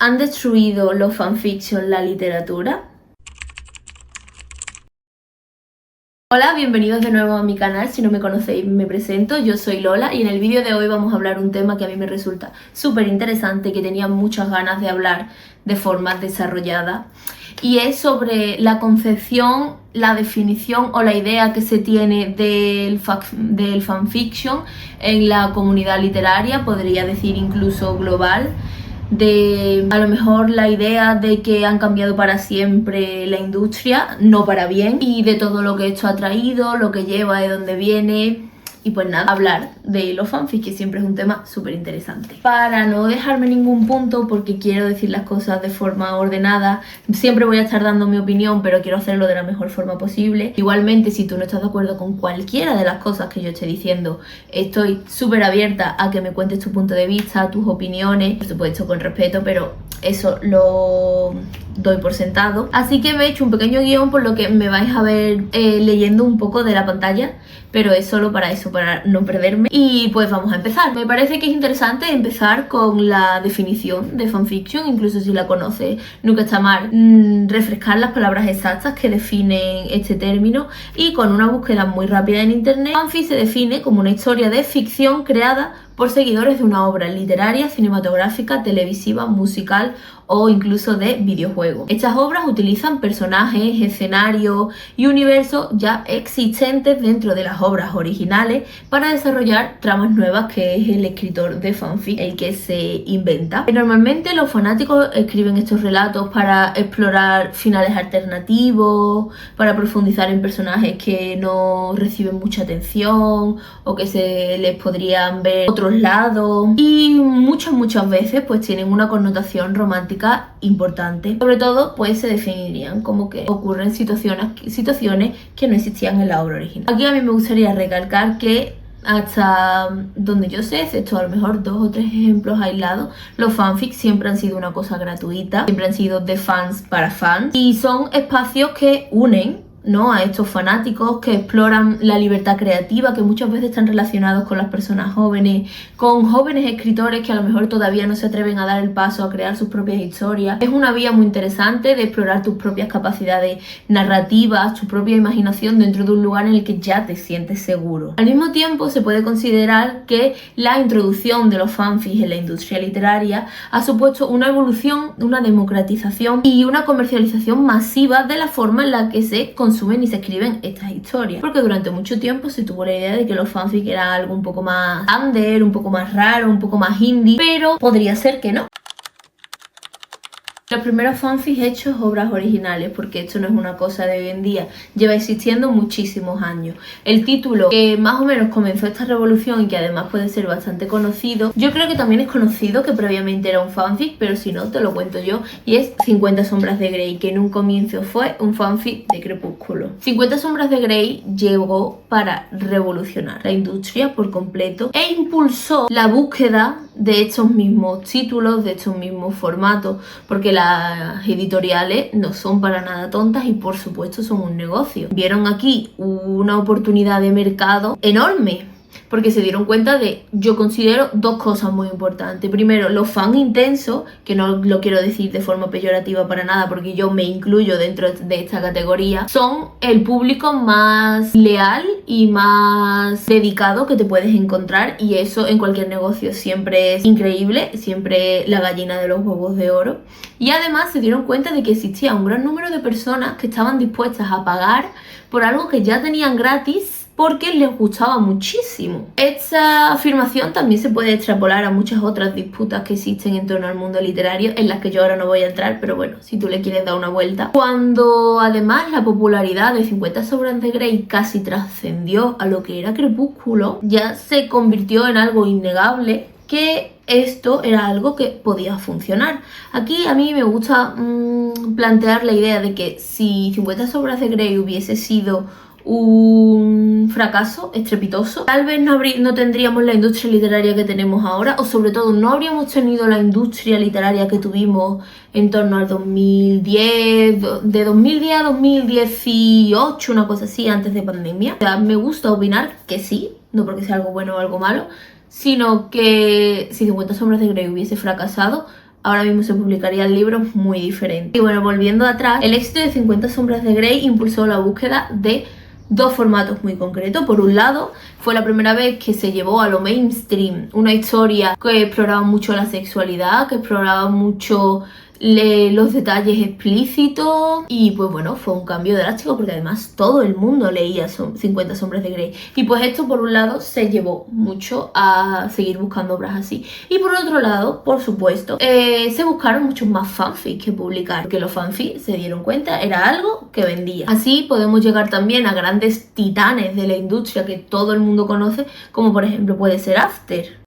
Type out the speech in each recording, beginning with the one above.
¿Han destruido los fanfiction la literatura? Hola, bienvenidos de nuevo a mi canal. Si no me conocéis, me presento, yo soy Lola y en el vídeo de hoy vamos a hablar un tema que a mí me resulta súper interesante, que tenía muchas ganas de hablar de forma desarrollada, y es sobre la concepción, la definición o la idea que se tiene del fanfiction en la comunidad literaria, podría decir incluso global. De a lo mejor la idea de que han cambiado para siempre la industria, no para bien, y de todo lo que esto ha traído, lo que lleva, de dónde viene. Y pues nada, hablar de los fanfics, que siempre es un tema súper interesante. Para no dejarme ningún punto, porque quiero decir las cosas de forma ordenada, siempre voy a estar dando mi opinión, pero quiero hacerlo de la mejor forma posible. Igualmente, si tú no estás de acuerdo con cualquiera de las cosas que yo esté diciendo, estoy súper abierta a que me cuentes tu punto de vista, tus opiniones, por supuesto con respeto, pero eso lo doy por sentado. Así que me he hecho un pequeño guión, por lo que me vais a ver leyendo un poco de la pantalla, pero es solo para eso, para no perderme. Y pues vamos a empezar. Me parece que es interesante empezar con la definición de fanfiction, incluso si la conoces, nunca está mal refrescar las palabras exactas que definen este término. Y con una búsqueda muy rápida en internet, fanfic se define como una historia de ficción creada por seguidores de una obra literaria, cinematográfica, televisiva, musical o incluso de videojuego. Estas obras utilizan personajes, escenarios y universos ya existentes dentro de las obras originales para desarrollar tramas nuevas, que es el escritor de fanfic el que se inventa. Normalmente los fanáticos escriben estos relatos para explorar finales alternativos, para profundizar en personajes que no reciben mucha atención o que se les podrían ver otros lados, y muchas veces pues tienen una connotación romántica importante. Sobre todo pues se definirían como que ocurren situaciones que no existían en la obra original. Aquí a mí me gustaría recalcar que hasta donde yo sé, excepto a lo mejor 2 o 3 ejemplos aislados, los fanfics siempre han sido una cosa gratuita, siempre han sido de fans para fans, y son espacios que unen, ¿no?, a estos fanáticos, que exploran la libertad creativa, que muchas veces están relacionados con las personas jóvenes, con jóvenes escritores que a lo mejor todavía no se atreven a dar el paso a crear sus propias historias. Es una vía muy interesante de explorar tus propias capacidades narrativas, tu propia imaginación dentro de un lugar en el que ya te sientes seguro. Al mismo tiempo, se puede considerar que la introducción de los fanfics en la industria literaria ha supuesto una evolución, una democratización y una comercialización masiva de la forma en la que se consumen y se escriben estas historias, porque durante mucho tiempo se tuvo la idea de que los fanfics eran algo un poco más under, un poco más raro, un poco más indie, pero podría ser que no. Los primeros fanfics hechos obras originales, porque esto no es una cosa de hoy en día, lleva existiendo muchísimos años. El título que más o menos comenzó esta revolución y que además puede ser bastante conocido, yo creo que también es conocido, que previamente era un fanfic, pero si no te lo cuento yo, y es 50 sombras de Grey, que en un comienzo fue un fanfic de Crepúsculo. 50 sombras de Grey llegó para revolucionar la industria por completo e impulsó la búsqueda de estos mismos títulos, de estos mismos formatos, porque las editoriales no son para nada tontas y por supuesto son un negocio. Vieron aquí una oportunidad de mercado enorme, porque se dieron cuenta de, yo considero, 2 cosas muy importantes. Primero, los fans intensos, que no lo quiero decir de forma peyorativa para nada, porque yo me incluyo dentro de esta categoría, son el público más leal y más dedicado que te puedes encontrar, y eso en cualquier negocio siempre es increíble, siempre la gallina de los huevos de oro. Y además se dieron cuenta de que existía un gran número de personas que estaban dispuestas a pagar por algo que ya tenían gratis, porque les gustaba muchísimo. Esta afirmación también se puede extrapolar a muchas otras disputas que existen en torno al mundo literario, en las que yo ahora no voy a entrar, pero bueno, si tú le quieres dar una vuelta. Cuando además la popularidad de 50 sombras de Grey casi trascendió a lo que era Crepúsculo, ya se convirtió en algo innegable que esto era algo que podía funcionar. Aquí a mí me gusta plantear la idea de que si 50 sombras de Grey hubiese sido un fracaso estrepitoso, tal vez no tendríamos la industria literaria que tenemos ahora, o sobre todo no habríamos tenido la industria literaria que tuvimos en torno al 2010, de 2010 a 2018, una cosa así, antes de pandemia. O sea, me gusta opinar que sí, no porque sea algo bueno o algo malo, sino que si 50 sombras de Grey hubiese fracasado, ahora mismo se publicarían libros muy diferentes. Y bueno, volviendo atrás, el éxito de 50 sombras de Grey impulsó la búsqueda de dos formatos muy concretos. Por un lado, fue la primera vez que se llevó a lo mainstream una historia que exploraba mucho la sexualidad, que exploraba mucho los detalles explícitos, y pues bueno, fue un cambio drástico porque además todo el mundo leía 50 sombras de Grey, y pues esto por un lado se llevó mucho a seguir buscando obras así, y por otro lado, por supuesto, se buscaron muchos más fanfics que publicar, porque los fanfics, se dieron cuenta, era algo que vendía. Así podemos llegar también a grandes titanes de la industria que todo el mundo conoce, como por ejemplo puede ser After.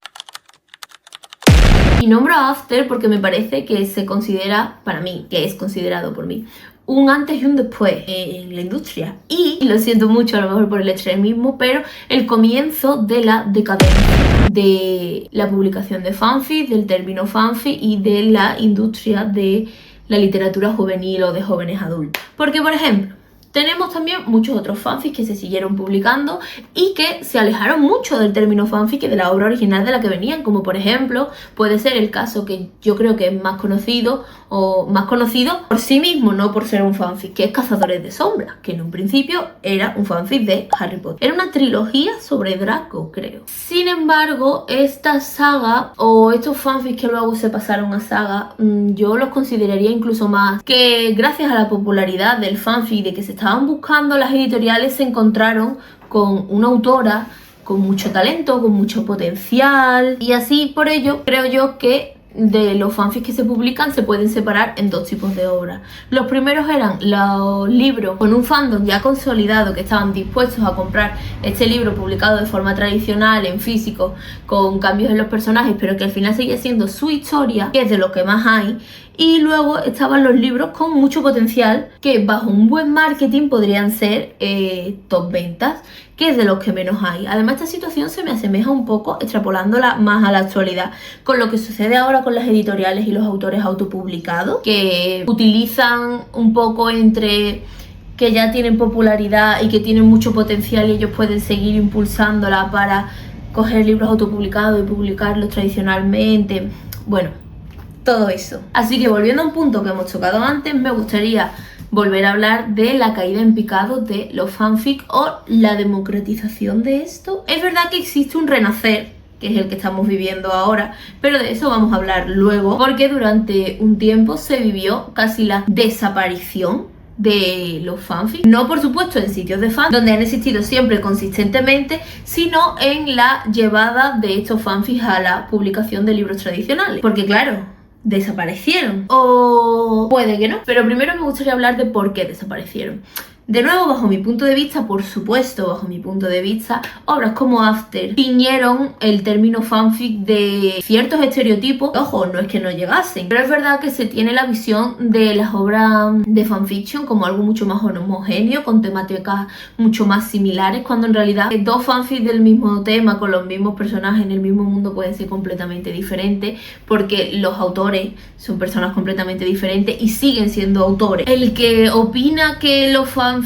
Y nombro a After porque me parece que se considera, para mí, que es considerado por mí, un antes y un después en la industria. Y lo siento mucho a lo mejor por el extremismo, pero el comienzo de la decadencia de la publicación de fanfic, del término fanfic y de la industria de la literatura juvenil o de jóvenes adultos. Porque, por ejemplo, tenemos también muchos otros fanfics que se siguieron publicando y que se alejaron mucho del término fanfic y de la obra original de la que venían, como por ejemplo puede ser el caso que yo creo que es más conocido por sí mismo, no por ser un fanfic, que es Cazadores de Sombras, que en un principio era un fanfic de Harry Potter. Era una trilogía sobre Draco, creo. Sin embargo, esta saga o estos fanfics que luego se pasaron a saga, yo los consideraría incluso más que gracias a la popularidad del fanfic, de que se estaban buscando, las editoriales se encontraron con una autora con mucho talento, con mucho potencial, y así por ello creo yo que de los fanfics que se publican se pueden separar en dos tipos de obras. Los primeros eran los libros con un fandom ya consolidado, que estaban dispuestos a comprar este libro publicado de forma tradicional en físico, con cambios en los personajes, pero que al final seguía siendo su historia, que es de lo que más hay. Y luego estaban los libros con mucho potencial, que bajo un buen marketing podrían ser top ventas, que es de los que menos hay. Además, esta situación se me asemeja un poco, extrapolándola más a la actualidad, con lo que sucede ahora con las editoriales y los autores autopublicados, que utilizan un poco entre que ya tienen popularidad y que tienen mucho potencial y ellos pueden seguir impulsándola para coger libros autopublicados y publicarlos tradicionalmente. Bueno, todo eso. Así que volviendo a un punto que hemos tocado antes, me gustaría volver a hablar de la caída en picado de los fanfic o la democratización de esto. Es verdad que existe un renacer, que es el que estamos viviendo ahora, pero de eso vamos a hablar luego, porque durante un tiempo se vivió casi la desaparición de los fanfics, no por supuesto en sitios de fan donde han existido siempre consistentemente, sino en la llevada de estos fanfics a la publicación de libros tradicionales, porque claro, desaparecieron, o puede que no, pero primero me gustaría hablar de por qué desaparecieron. De nuevo, bajo mi punto de vista, por supuesto, bajo mi punto de vista, obras como After tiñeron el término fanfic de ciertos estereotipos. Ojo, no es que no llegasen, pero es verdad que se tiene la visión de las obras de fanfiction como algo mucho más homogéneo, con temáticas mucho más similares, cuando en realidad dos fanfics del mismo tema, con los mismos personajes en el mismo mundo, pueden ser completamente diferentes, porque los autores son personas completamente diferentes y siguen siendo autores. El que opina que los fanfics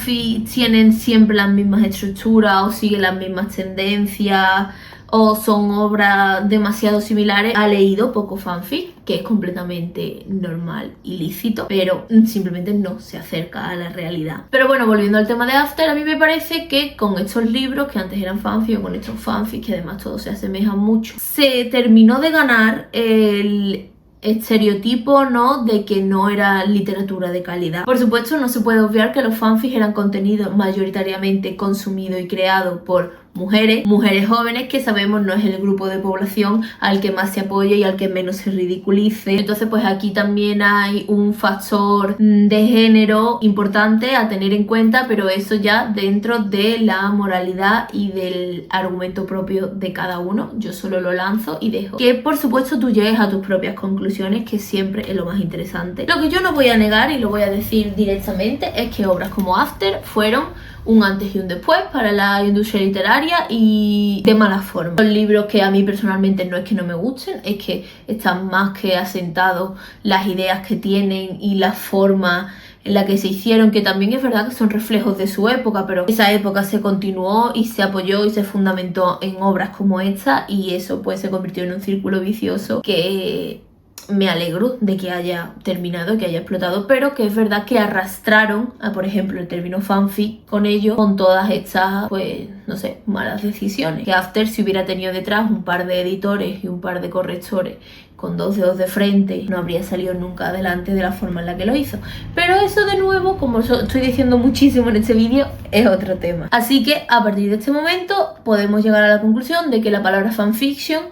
tienen siempre las mismas estructuras o siguen las mismas tendencias o son obras demasiado similares, ha leído poco fanfic, que es completamente normal y lícito, pero simplemente no se acerca a la realidad. Pero bueno, volviendo al tema de After, a mí me parece que con estos libros que antes eran fanfic o con estos fanfics que además todos se asemejan mucho, se terminó de ganar el estereotipo, ¿no?, de que no era literatura de calidad. Por supuesto, no se puede obviar que los fanfics eran contenido mayoritariamente consumido y creado por mujeres jóvenes, que sabemos no es el grupo de población al que más se apoya y al que menos se ridiculice. Entonces pues aquí también hay un factor de género importante a tener en cuenta, pero eso ya dentro de la moralidad y del argumento propio de cada uno. Yo solo lo lanzo y dejo que por supuesto tú llegues a tus propias conclusiones, que siempre es lo más interesante. Lo que yo no voy a negar y lo voy a decir directamente es que obras como After fueron un antes y un después para la industria literaria, y de mala forma. Los libros que a mí personalmente no es que no me gusten, es que están más que asentados las ideas que tienen y la forma en la que se hicieron, que también es verdad que son reflejos de su época, pero esa época se continuó y se apoyó y se fundamentó en obras como esta, y eso pues se convirtió en un círculo vicioso que me alegro de que haya terminado, que haya explotado, pero que es verdad que arrastraron a, por ejemplo, el término fanfic con ello, con todas estas, pues, no sé, malas decisiones. Que After, si hubiera tenido detrás un par de editores y un par de correctores con 2 dedos de frente, no habría salido nunca adelante de la forma en la que lo hizo. Pero eso, de nuevo, como estoy diciendo muchísimo en este vídeo, es otro tema. Así que a partir de este momento podemos llegar a la conclusión de que la palabra fanfiction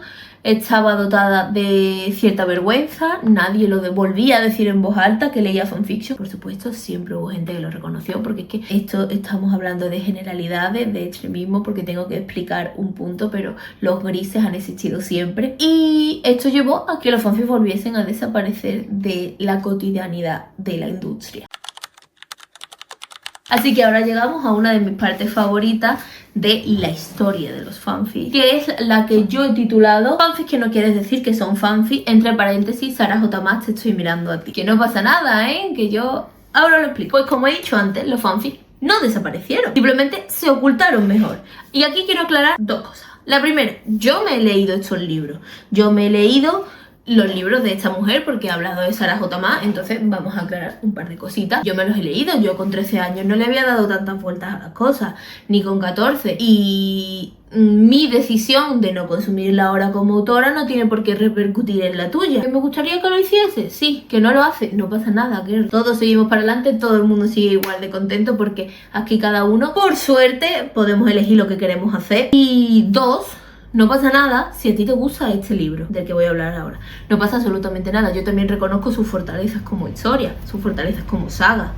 estaba dotada de cierta vergüenza, nadie lo volvía a decir en voz alta que leía fanfiction. Por supuesto, siempre hubo gente que lo reconoció, porque es que estamos hablando de generalidades, de extremismo, porque tengo que explicar un punto, pero los grises han existido siempre. Y esto llevó a que los fanfics volviesen a desaparecer de la cotidianidad de la industria. Así que ahora llegamos a una de mis partes favoritas de la historia de los fanfics, que es la que yo he titulado fanfics que no quieres decir que son fanfics, entre paréntesis, Sara J. Maas, te estoy mirando a ti. Que no pasa nada, que yo ahora lo explico. Pues como he dicho antes, los fanfics no desaparecieron, simplemente se ocultaron mejor. Y aquí quiero aclarar 2 cosas. La primera, yo me he leído estos libros, yo me he leído los libros de esta mujer, porque he hablado de Sara J. Maas, entonces vamos a aclarar un par de cositas. Yo me los he leído, yo con 13 años no le había dado tantas vueltas a las cosas, ni con 14, y mi decisión de no consumirla ahora como autora no tiene por qué repercutir en la tuya. ¿Que me gustaría que lo hiciese? Sí. ¿Que no lo hace? No pasa nada, que todos seguimos para adelante, todo el mundo sigue igual de contento, porque aquí cada uno, por suerte, podemos elegir lo que queremos hacer. Y 2, no pasa nada si a ti te gusta este libro del que voy a hablar ahora. No pasa absolutamente nada. Yo también reconozco sus fortalezas como historia, sus fortalezas como saga.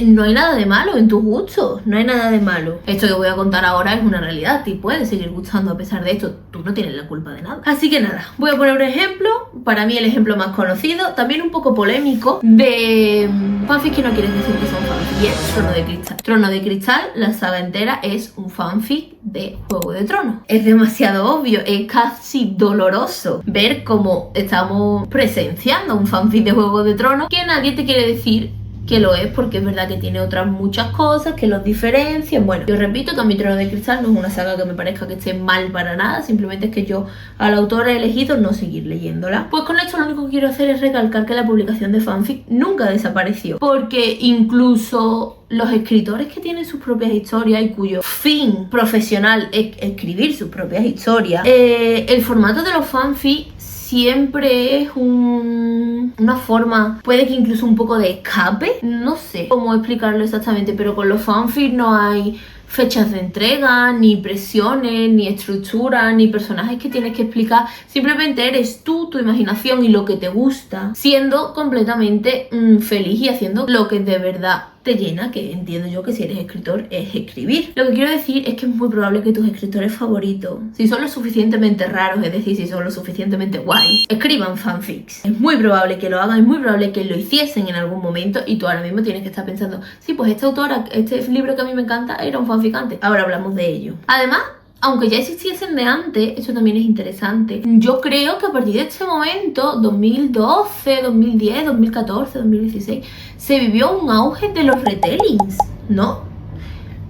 No hay nada de malo en tus gustos, no hay nada de malo. Esto que voy a contar ahora es una realidad, te puede seguir gustando a pesar de esto, tú no tienes la culpa de nada. Así que nada, voy a poner un ejemplo, para mí el ejemplo más conocido, también un poco polémico, de fanfic que no quieren decir que son fanfic, y es Trono de Cristal. Trono de Cristal, la saga entera, es un fanfic de Juego de Tronos. Es demasiado obvio, es casi doloroso ver cómo estamos presenciando un fanfic de Juego de Tronos que nadie te quiere decir que lo es, porque es verdad que tiene otras muchas cosas que los diferencian. Bueno, yo repito que a mí Trono de Cristal no es una saga que me parezca que esté mal para nada, simplemente es que yo a la autora he elegido no seguir leyéndola. Pues con esto lo único que quiero hacer es recalcar que la publicación de fanfic nunca desapareció, porque incluso los escritores que tienen sus propias historias y cuyo fin profesional es escribir sus propias historias, el formato de los fanfic siempre es una forma, puede que incluso un poco de escape, no sé cómo explicarlo exactamente, pero con los fanfics no hay fechas de entrega, ni presiones, ni estructura, ni personajes que tienes que explicar. Simplemente eres tú, tu imaginación y lo que te gusta, siendo completamente feliz y haciendo lo que de verdad te llena, que entiendo yo que si eres escritor es escribir. Lo que quiero decir es que es muy probable que tus escritores favoritos, si son lo suficientemente raros, es decir, si son lo suficientemente guays, escriban fanfics. Es muy probable que lo hagan, es muy probable que lo hiciesen en algún momento, y tú ahora mismo tienes que estar pensando, sí, pues esta autora, este libro que a mí me encanta era un fanfic antes. Ahora hablamos de ello. Además, aunque ya existiesen de antes, eso también es interesante. Yo creo que a partir de este momento, 2012, 2010, 2014, 2016, se vivió un auge de los retellings, ¿no?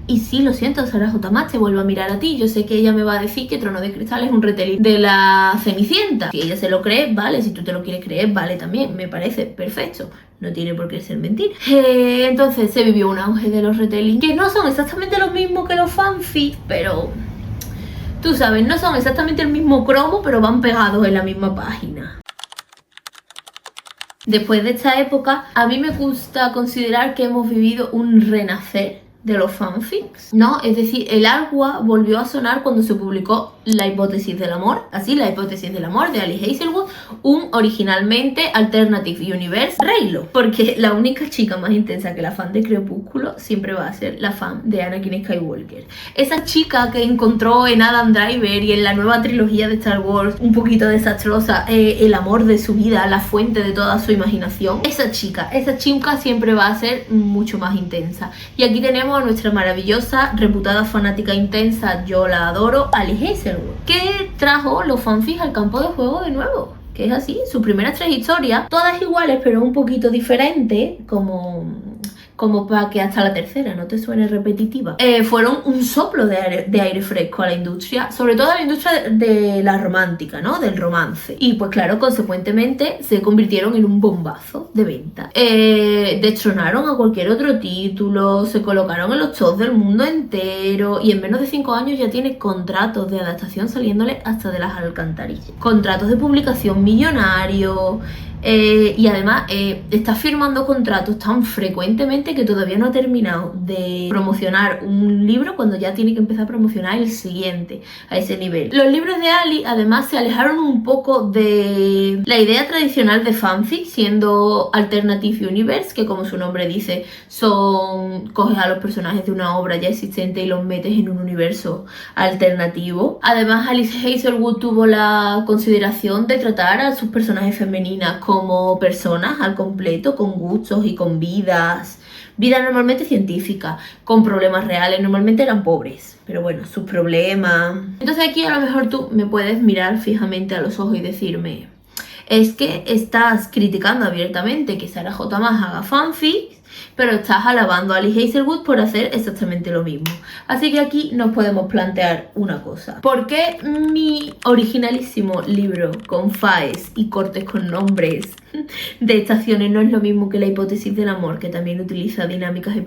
Y sí, lo siento, Sara J. Maas, te vuelvo a mirar a ti. Yo sé que ella me va a decir que Trono de Cristal es un retelling de la Cenicienta. Si ella se lo cree, vale. Si tú te lo quieres creer, vale también. Me parece perfecto. No tiene por qué ser mentira. Entonces se vivió un auge de los retellings, que no son exactamente los mismos que los fanfics, pero tú sabes, no son exactamente el mismo cromo, pero van pegados en la misma página. Después de esta época, a mí me gusta considerar que hemos vivido un renacer de los fanfics, ¿no? Es decir, el agua volvió a sonar cuando se publicó La hipótesis del amor, así, La hipótesis del amor de Ali Hazelwood, un originalmente Alternative Universe Reylo, porque la única chica más intensa que la fan de Crepúsculo siempre va a ser la fan de Anakin Skywalker. Esa chica que encontró en Adam Driver y en la nueva trilogía de Star Wars, un poquito desastrosa, el amor de su vida, la fuente de toda su imaginación. Esa chica siempre va a ser mucho más intensa. Y aquí tenemos a nuestra maravillosa, reputada fanática intensa, yo la adoro, Ali Hazelwood, que trajo los fanfics al campo de juego de nuevo. Que es así, sus primeras 3 historias, todas iguales pero un poquito diferentes, como como para que hasta la tercera no te suene repetitiva, fueron un soplo de aire fresco a la industria, sobre todo a la industria de la romántica, ¿no? Del romance. Y pues claro, consecuentemente se convirtieron en un bombazo de venta. Destronaron a cualquier otro título, se colocaron en los tops del mundo entero y en menos de 5 años ya tiene contratos de adaptación saliéndole hasta de las alcantarillas. Contratos de publicación millonarios. Y además está firmando contratos tan frecuentemente que todavía no ha terminado de promocionar un libro cuando ya tiene que empezar a promocionar el siguiente a ese nivel. Los libros de Ali además se alejaron un poco de la idea tradicional de fanfic, siendo Alternative Universe, que como su nombre dice, coges a los personajes de una obra ya existente y los metes en un universo alternativo. Además, Alice Hazelwood tuvo la consideración de tratar a sus personajes femeninas como personas al completo, con gustos y con vidas normalmente científicas, con problemas reales. Normalmente eran pobres, pero bueno, sus problemas. Entonces aquí a lo mejor tú me puedes mirar fijamente a los ojos y decirme: es que estás criticando abiertamente que Sarah J. Maas haga fanfics, pero estás alabando a Alice Hazelwood por hacer exactamente lo mismo. Así que aquí nos podemos plantear una cosa. ¿Por qué mi originalísimo libro con faes y cortes con nombres de estaciones no es lo mismo que La hipótesis del amor, que también utiliza dinámicas y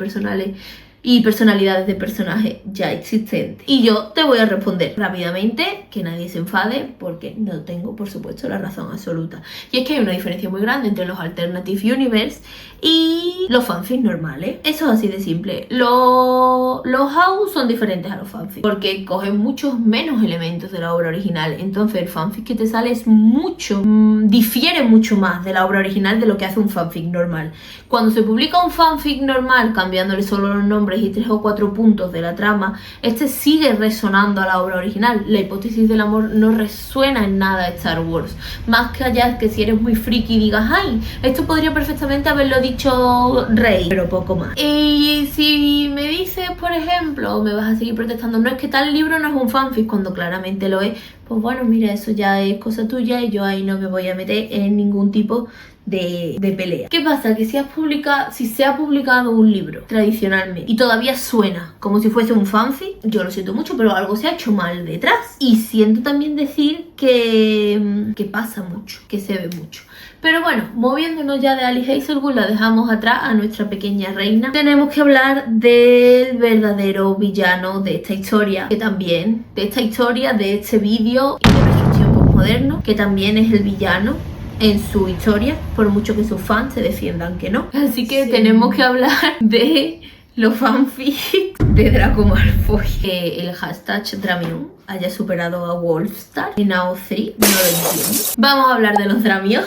personalidades de personajes ya existentes? Y yo te voy a responder rápidamente, que nadie se enfade, porque no tengo, por supuesto, la razón absoluta. Y es que hay una diferencia muy grande entre los Alternative Universe y los fanfics normales. Eso es así de simple. Los house son diferentes a los fanfics, porque cogen muchos menos elementos de la obra original. Entonces el fanfic que te sale es difiere mucho más de la obra original de lo que hace un fanfic normal. Cuando se publica un fanfic normal, cambiándole solo los nombres y 3 o 4 puntos de la trama, este sigue resonando a la obra original. La hipótesis del amor no resuena en nada a Star Wars, más que allá que si eres muy friki y digas: ay, esto podría perfectamente haberlo dicho Rey, pero poco más. Y si me dices, por ejemplo, me vas a seguir protestando: no, es que tal libro no es un fanfic, cuando claramente lo es, pues bueno, mira, eso ya es cosa tuya y yo ahí no me voy a meter en ningún tipo de pelea. ¿Qué pasa? Que si se ha publicado un libro tradicionalmente y todavía suena como si fuese un fanfic, yo lo siento mucho, pero algo se ha hecho mal detrás. Y siento también decir que pasa mucho, que se ve mucho. Pero bueno, moviéndonos ya de Alice Hazelwood, la dejamos atrás a nuestra pequeña reina. Tenemos que hablar del verdadero villano de esta historia, de este vídeo y de nuestros tiempos modernos, que también es el villano en su historia, por mucho que sus fans se defiendan que no. Así que tenemos que hablar de los fanfics de Draco Malfoy. El hashtag Dramión haya superado a Wolfstar en AO3, no lo entiendo. Vamos a hablar de los Dramión.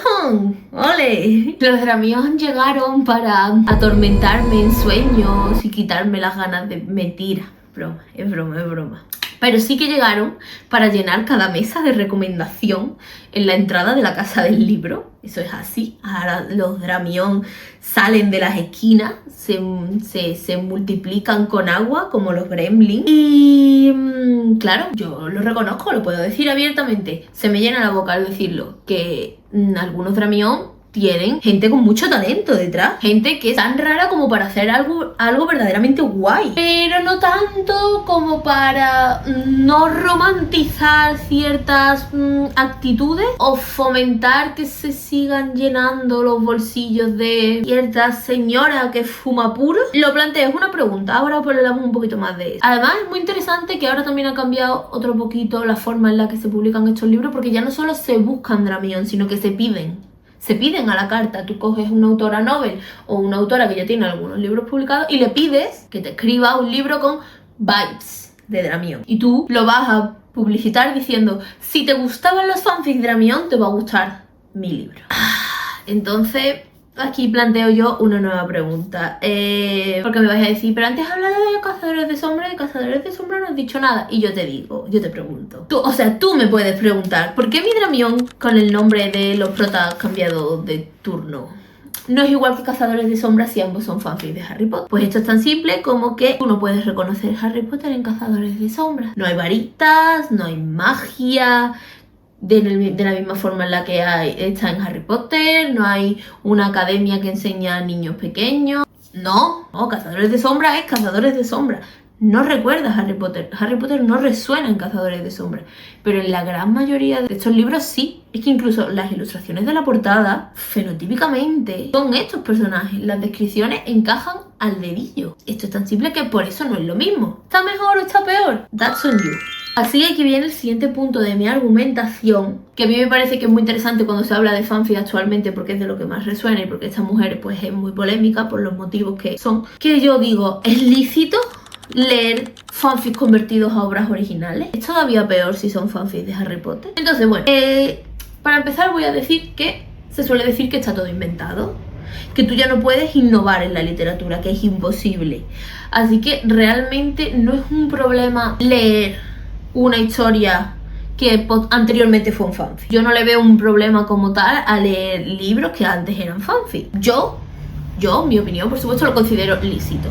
¡Ole! Los Dramión llegaron para atormentarme en sueños y quitarme las ganas de... Mentira, es broma. Pero sí que llegaron para llenar cada mesa de recomendación en la entrada de la casa del libro. Eso es así. Ahora los Dramión salen de las esquinas, se multiplican con agua como los gremlins. Y claro, yo lo reconozco, lo puedo decir abiertamente. Se me llena la boca al decirlo, que algunos Dramión tienen gente con mucho talento detrás, gente que es tan rara como para hacer algo verdaderamente guay, pero no tanto como para no romantizar ciertas actitudes o fomentar que se sigan llenando los bolsillos de cierta señora que fuma puro. Lo planteo, es una pregunta, ahora pues le damos un poquito más de eso. Además es muy interesante que ahora también ha cambiado otro poquito la forma en la que se publican estos libros, porque ya no solo se buscan Dramión, sino que se piden a la carta. Tú coges una autora novel o una autora que ya tiene algunos libros publicados y le pides que te escriba un libro con vibes de Dramión. Y tú lo vas a publicitar diciendo: si te gustaban los fanfics de Dramión, te va a gustar mi libro. Entonces, aquí planteo yo una nueva pregunta. Porque me vais a decir: pero antes has hablado de Cazadores de Sombra, no has dicho nada. Y yo te pregunto. Tú me puedes preguntar: ¿por qué mi Dramión con el nombre de los protas ha cambiado de turno? No es igual que Cazadores de Sombras si ambos son fanfics de Harry Potter. Pues esto es tan simple como que tú no puedes reconocer Harry Potter en Cazadores de Sombras. No hay varitas, no hay magia de la misma forma en la que está en Harry Potter, no hay una academia que enseña a niños pequeños. No, Cazadores de Sombra es Cazadores de Sombra. No recuerda Harry Potter. Harry Potter no resuena en Cazadores de Sombra. Pero en la gran mayoría de estos libros sí. Es que incluso las ilustraciones de la portada, fenotípicamente, son estos personajes. Las descripciones encajan al dedillo. Esto es tan simple que por eso no es lo mismo. ¿Está mejor o está peor? That's on you. Así que aquí viene el siguiente punto de mi argumentación, que a mí me parece que es muy interesante cuando se habla de fanfic actualmente, porque es de lo que más resuena y porque esta mujer pues es muy polémica por los motivos que son. Que yo digo, ¿es lícito leer fanfics convertidos a obras originales? Es todavía peor si son fanfics de Harry Potter. Entonces, bueno, para empezar voy a decir que se suele decir que está todo inventado, que tú ya no puedes innovar en la literatura, que es imposible. Así que realmente no es un problema leer una historia que anteriormente fue un fanfic. Yo no le veo un problema como tal a leer libros que antes eran fanfic. Yo, mi opinión, por supuesto, lo considero lícito.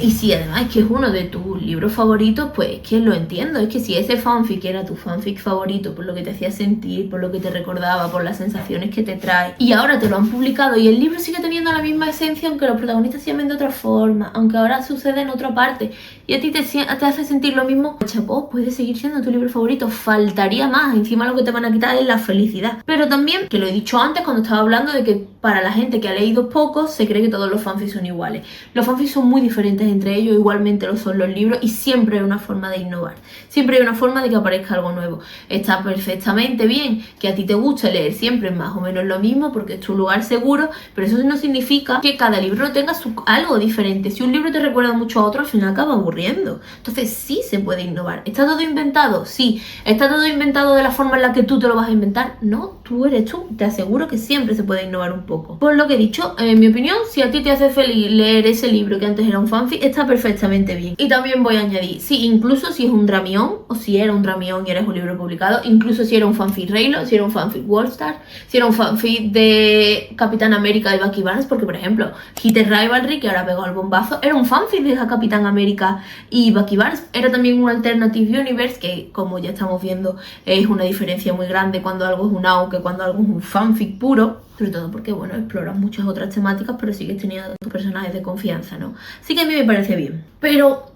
Y si además es que es uno de tus libros favoritos, pues es que lo entiendo. Es que si ese fanfic era tu fanfic favorito, por lo que te hacía sentir, por lo que te recordaba, por las sensaciones que te trae, y ahora te lo han publicado y el libro sigue teniendo la misma esencia, aunque los protagonistas se llamen de otra forma, aunque ahora sucede en otra parte, y a ti te hace sentir lo mismo, chapó, puede seguir siendo tu libro favorito. Faltaría más. Encima lo que te van a quitar es la felicidad. Pero también, que lo he dicho antes cuando estaba hablando de que para la gente que ha leído poco, se cree que todos los fanfics son iguales. Los fanfics son muy diferentes entre ellos, igualmente lo son los libros, y siempre hay una forma de innovar. Siempre hay una forma de que aparezca algo nuevo. Está perfectamente bien que a ti te guste leer siempre más o menos lo mismo, porque es tu lugar seguro, pero eso no significa que cada libro tenga algo diferente. Si un libro te recuerda mucho a otro, al final acaba aburriendo. Entonces sí se puede innovar. ¿Está todo inventado? Sí. ¿Está todo inventado de la forma en la que tú te lo vas a inventar? No, tú eres tú. Te aseguro que siempre se puede innovar un poco. Por lo que he dicho, en mi opinión, si a ti te hace feliz leer ese libro que antes era un fanfic, está perfectamente bien. Y también voy a añadir, sí, incluso si es un dramión, o si era un dramión y eres un libro publicado, incluso si era un fanfic Reylo, si era un fanfic Worldstar, si era un fanfic de Capitán América y Bucky Barnes, porque por ejemplo, Hit Rivalry, que ahora pegó el bombazo, era un fanfic de Capitán América y Bucky Barnes. Era también un Alternative Universe, que como ya estamos viendo es una diferencia muy grande cuando algo es un AO que cuando algo es un fanfic puro. Sobre todo porque, bueno, exploras muchas otras temáticas, pero sigues teniendo tus personajes de confianza, ¿no? Así que a mí me parece bien. Pero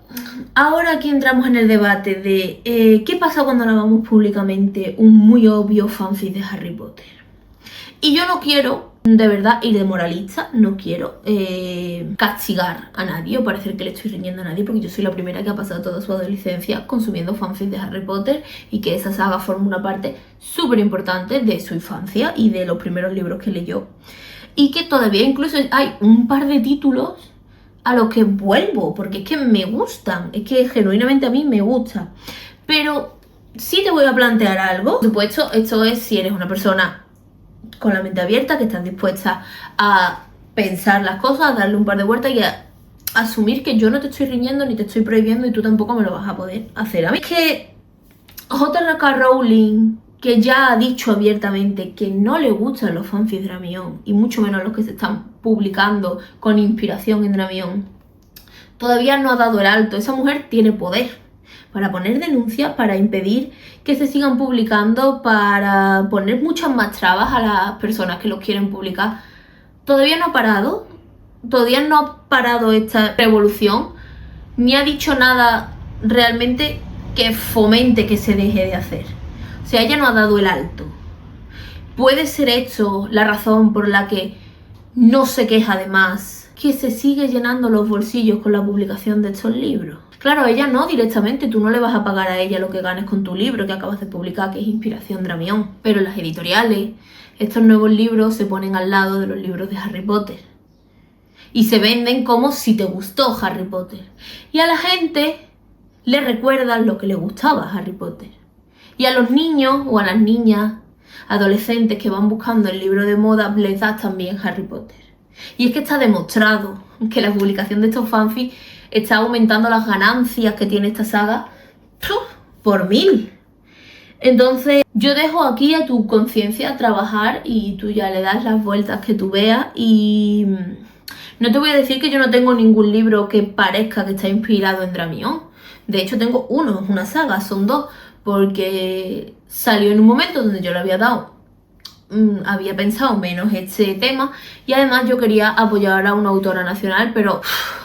ahora aquí entramos en el debate de ¿qué pasa cuando hagamos públicamente un muy obvio fanfic de Harry Potter? Y yo no quiero, de verdad, ir de moralista, no quiero castigar a nadie o parecer que le estoy riñendo a nadie, porque yo soy la primera que ha pasado toda su adolescencia consumiendo fanfics de Harry Potter y que esa saga forma una parte súper importante de su infancia y de los primeros libros que leyó. Y que todavía incluso hay un par de títulos a los que vuelvo, porque es que me gustan, es que genuinamente a mí me gusta. Pero sí te voy a plantear algo. Por supuesto, esto es si eres una persona con la mente abierta, que estás dispuesta a pensar las cosas, a darle un par de vueltas y a asumir que yo no te estoy riñendo ni te estoy prohibiendo y tú tampoco me lo vas a poder hacer a mí. Es que J.R.K. Rowling, que ya ha dicho abiertamente que no le gustan los fanfics de Dramión, y mucho menos los que se están publicando con inspiración en Dramión, todavía no ha dado el alto. Esa mujer tiene poder para poner denuncias, para impedir que se sigan publicando, para poner muchas más trabas a las personas que los quieren publicar. Todavía no ha parado esta revolución, ni ha dicho nada realmente que fomente que se deje de hacer. O sea, ella no ha dado el alto. ¿Puede ser esto la razón por la que no se queja además que se sigue llenando los bolsillos con la publicación de estos libros? Claro, ella no directamente, tú no le vas a pagar a ella lo que ganes con tu libro que acabas de publicar, que es Inspiración Dramión. Pero las editoriales, estos nuevos libros se ponen al lado de los libros de Harry Potter. Y se venden como si te gustó Harry Potter. Y a la gente le recuerdan lo que le gustaba Harry Potter. Y a los niños o a las niñas, adolescentes que van buscando el libro de moda, les das también Harry Potter. Y es que está demostrado que la publicación de estos fanfics está aumentando las ganancias que tiene esta saga por 1000. Entonces yo dejo aquí a tu conciencia trabajar y tú ya le das las vueltas que tú veas. Y no te voy a decir que yo no tengo ningún libro que parezca que está inspirado en Dramión. De hecho tengo uno, es una saga, son dos, porque salió en un momento donde yo le había dado había pensado menos este tema y además yo quería apoyar a una autora nacional, pero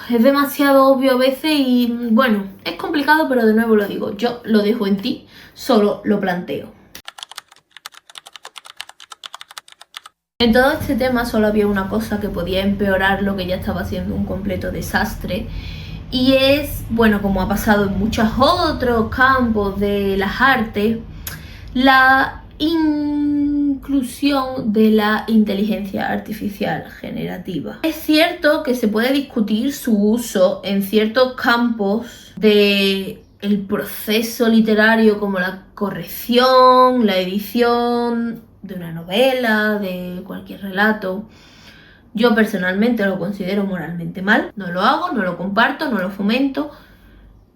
es demasiado obvio a veces y bueno, es complicado, pero de nuevo lo digo, yo lo dejo en ti, solo lo planteo. En todo este tema solo había una cosa que podía empeorar lo que ya estaba siendo un completo desastre y es, bueno, como ha pasado en muchos otros campos de las artes, la inclusión de la inteligencia artificial generativa. Es cierto que se puede discutir su uso en ciertos campos del proceso literario como la corrección, la edición de una novela, de cualquier relato. Yo personalmente lo considero moralmente mal, no lo hago, no lo comparto, no lo fomento,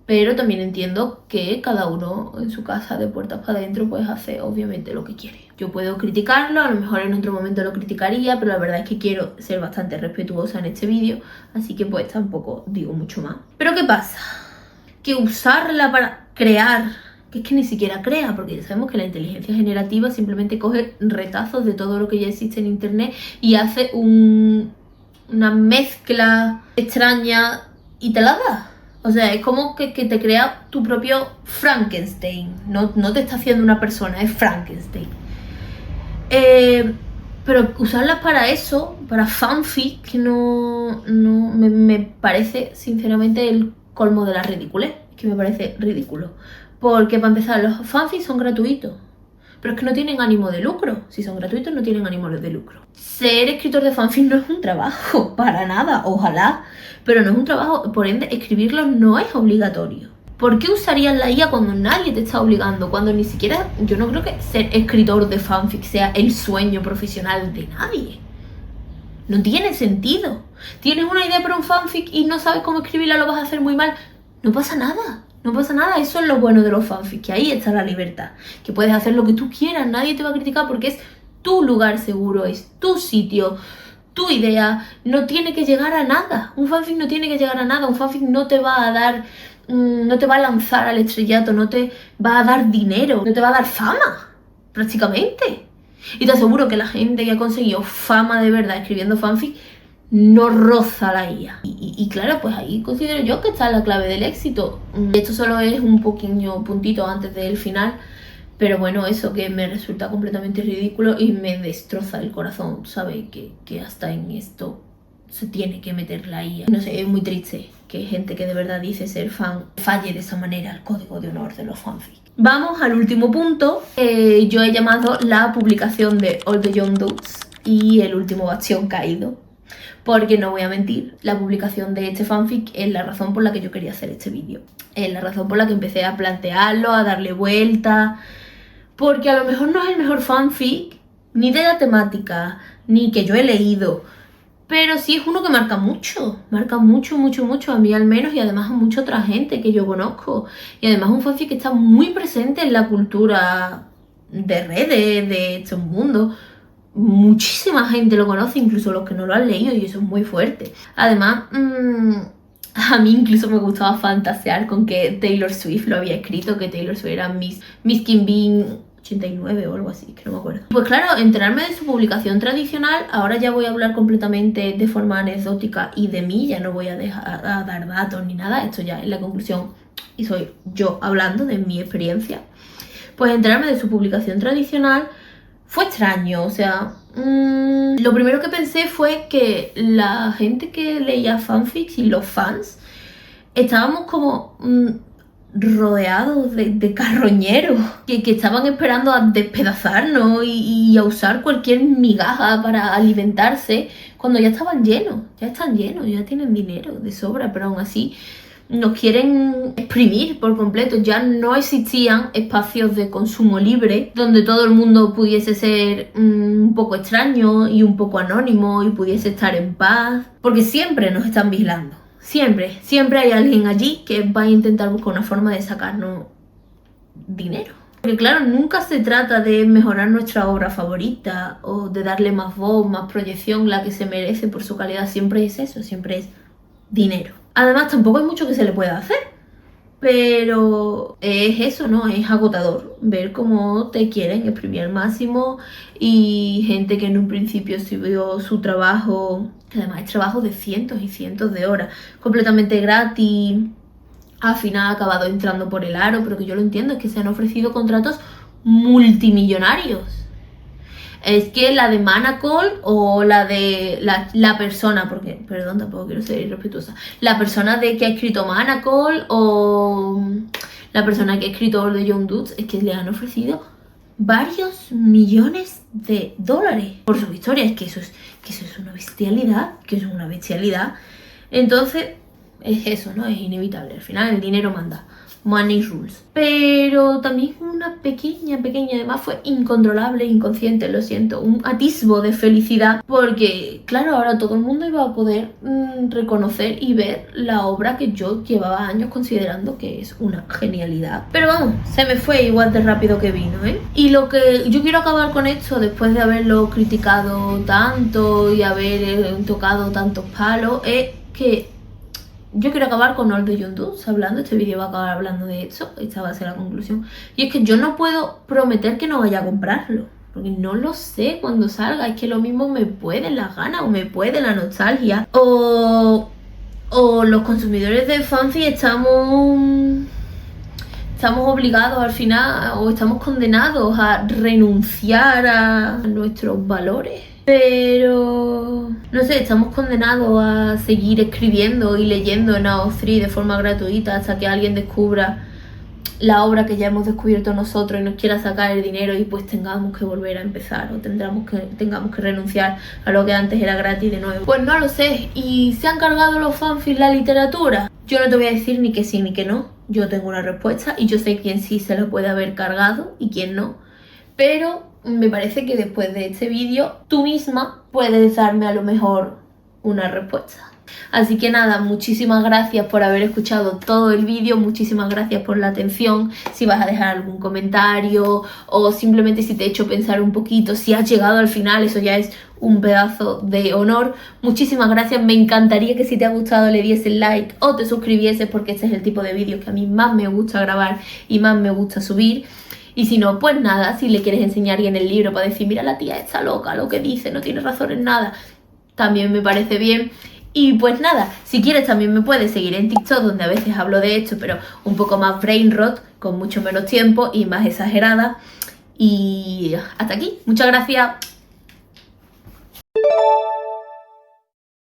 pero también entiendo que cada uno en su casa de puertas para adentro pues hace obviamente lo que quiere. Yo puedo criticarlo, a lo mejor en otro momento lo criticaría, pero la verdad es que quiero ser bastante respetuosa en este vídeo, así que pues tampoco digo mucho más. Pero ¿qué pasa? Que usarla para crear, que es que ni siquiera crea, porque ya sabemos que la inteligencia generativa simplemente coge retazos de todo lo que ya existe en internet y hace una mezcla extraña y te la da. O sea, es como que te crea tu propio Frankenstein. No te está haciendo una persona, es Frankenstein. Pero usarlas para eso, para fanfic, no me parece sinceramente el colmo de la ridiculez. Es que me parece ridículo. Porque para empezar, los fanfics son gratuitos. Pero es que no tienen ánimo de lucro. Si son gratuitos, no tienen ánimo de lucro. Ser escritor de fanfic no es un trabajo, para nada, ojalá. Pero no es un trabajo, por ende, escribirlo no es obligatorio. ¿Por qué usarías la IA cuando nadie te está obligando? Cuando ni siquiera, yo no creo que ser escritor de fanfic sea el sueño profesional de nadie. No tiene sentido. Tienes una idea para un fanfic y no sabes cómo escribirla, lo vas a hacer muy mal. No pasa nada. No pasa nada, eso es lo bueno de los fanfics, que ahí está la libertad, que puedes hacer lo que tú quieras, nadie te va a criticar porque es tu lugar seguro, es tu sitio, tu idea, no tiene que llegar a nada, un fanfic no tiene que llegar a nada, un fanfic no te va a dar, no te va a lanzar al estrellato, no te va a dar dinero, no te va a dar fama, prácticamente. Y te aseguro que la gente que ha conseguido fama de verdad escribiendo fanfic no roza la IA. Y claro, pues ahí considero yo que está la clave del éxito. Esto solo es un pequeño puntito antes del final, pero bueno, eso que me resulta completamente ridículo y me destroza el corazón, ¿sabes? Que hasta en esto se tiene que meter la IA. No sé, es muy triste que gente que de verdad dice ser fan falle de esa manera el código de honor de los fanfics. Vamos al último punto. Yo he llamado la publicación de All the Young Dudes y el último bastión caído. Porque no voy a mentir, la publicación de este fanfic es la razón por la que yo quería hacer este vídeo. Es la razón por la que empecé a plantearlo, a darle vuelta. Porque a lo mejor no es el mejor fanfic, ni de la temática, ni que yo he leído. Pero sí es uno que marca mucho, mucho, a mí al menos, y además a mucha otra gente que yo conozco. Y además un fanfic que está muy presente en la cultura de redes, de este mundo. Muchísima gente lo conoce, incluso los que no lo han leído, y eso es muy fuerte. Además, a mí incluso me gustaba fantasear con que Taylor Swift lo había escrito, que Taylor Swift era Miss Kim Bean 89 o algo así, que no me acuerdo. Pues claro, enterarme de su publicación tradicional, ahora ya voy a hablar completamente de forma anecdótica y de mí, ya no voy a dejar a dar datos ni nada, esto ya es la conclusión y soy yo hablando de mi experiencia. Pues enterarme de su publicación tradicional fue extraño, o sea, lo primero que pensé fue que la gente que leía fanfics y los fans estábamos como rodeados de carroñeros que estaban esperando a despedazarnos y a usar cualquier migaja para alimentarse cuando ya estaban llenos, ya están llenos, ya tienen dinero de sobra, pero aún así nos quieren exprimir por completo. Ya no existían espacios de consumo libre donde todo el mundo pudiese ser un poco extraño y un poco anónimo y pudiese estar en paz, porque siempre nos están vigilando, siempre hay alguien allí que va a intentar buscar una forma de sacarnos dinero. Porque claro, nunca se trata de mejorar nuestra obra favorita o de darle más voz, más proyección, la que se merece por su calidad. Siempre es eso, siempre es dinero. Además, tampoco hay mucho que se le pueda hacer, Pero es eso, ¿no? Es agotador ver cómo te quieren exprimir al máximo y gente que en un principio subió su trabajo, que además es trabajo de cientos y cientos de horas, completamente gratis, al final ha acabado entrando por el aro, pero que yo lo entiendo, es que se han ofrecido contratos multimillonarios. Es que la de Manacol o la de la persona, porque, perdón, tampoco quiero ser irrespetuosa, la persona de que ha escrito Manacol o la persona que ha escrito All the Young Dudes, es que le han ofrecido varios millones de dólares por su historia. Es que eso es una bestialidad, Entonces, es eso, ¿no? Es inevitable. Al final el dinero manda. Money rules. Pero también una pequeña, además fue incontrolable, inconsciente, lo siento, un atisbo de felicidad, porque claro, ahora todo el mundo iba a poder reconocer y ver la obra que yo llevaba años considerando que es una genialidad. Pero vamos, se me fue igual de rápido que vino, ¿eh? Y lo que yo quiero acabar con esto, después de haberlo criticado tanto y haber tocado tantos palos, es que yo quiero acabar con All the Young Dudes hablando. Este vídeo va a acabar hablando de eso. Esta va a ser la conclusión. Y es que yo no puedo prometer que no vaya a comprarlo, porque no lo sé cuando salga. Es que lo mismo me puede las ganas o me puede la nostalgia. O los consumidores de fanfic estamos obligados al final, o estamos condenados a renunciar a nuestros valores. Pero no sé, estamos condenados a seguir escribiendo y leyendo en AO3 de forma gratuita hasta que alguien descubra la obra que ya hemos descubierto nosotros y nos quiera sacar el dinero y pues tengamos que volver a empezar o tengamos que renunciar a lo que antes era gratis de nuevo. Pues no lo sé. ¿Y se han cargado los fanfics la literatura? Yo no te voy a decir ni que sí ni que no. Yo tengo una respuesta y yo sé quién sí se lo puede haber cargado y quién no. Pero me parece que después de este vídeo tú misma puedes darme a lo mejor una respuesta. Así que nada, muchísimas gracias por haber escuchado todo el vídeo, muchísimas gracias por la atención. Si vas a dejar algún comentario o simplemente si te he hecho pensar un poquito, si has llegado al final, eso ya es un pedazo de honor. Muchísimas gracias, me encantaría que si te ha gustado le dieses like o te suscribieses, porque este es el tipo de vídeos que a mí más me gusta grabar y más me gusta subir. Y si no, pues nada, si le quieres enseñar a alguien el libro para decir, mira, la tía está loca, lo que dice, no tiene razón en nada, también me parece bien. Y pues nada, si quieres también me puedes seguir en TikTok, donde a veces hablo de esto, pero un poco más brain rot, con mucho menos tiempo y más exagerada. Y hasta aquí, muchas gracias.